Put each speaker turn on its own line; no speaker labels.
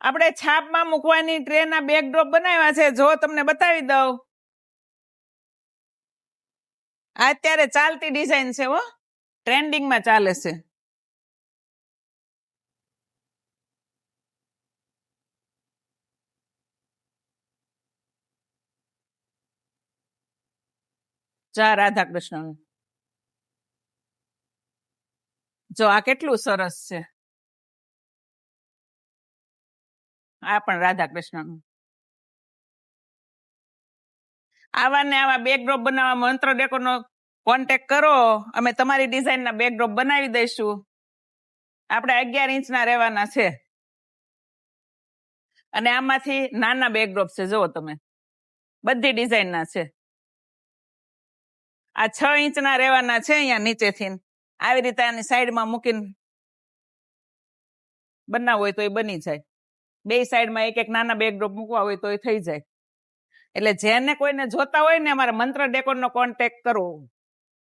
આપણે છાપમાં મૂકવાની ટ્રેના બેકડ્રોપ બનાવ્યા છે, જો તમને બતાવી દઉં. આ અત્યારે ચાલતી ડિઝાઇન છે હો, ટ્રેન્ડિંગમાં ચાલે છે. જા રાધા કૃષ્ણ, જો આ કેટલું સરસ છે. આ પણ રાધા કૃષ્ણ. આવા ને આવા બેકડ્રોપ બનાવવા મંત્ર ડેકોરનો કોન્ટેક્ટ કરો, અમે તમારી ડિઝાઇનના બેકડ્રોપ બનાવી દઈશું. આપણે 11 ઇંચના રહેવાના છે અને આમાંથી નાના બેકડ્રોપ છે, જુઓ તમે, બધી ડિઝાઇનના છે. આ 6 ઇંચના રહેવાના છે. અહીંયા નીચેથી આવી રીતે આની સાઈડમાં મૂકીને બનાવવું હોય તો એ બની જાય. બે સાઈડમાં એક એક નાના બેકડ્રોપ મૂકવા હોય તો એ થઈ જાય. એટલે જેને કોઈને જોતા હોય ને અમારા મંત્ર ડેકોરનો કોન્ટેક્ટ કરો.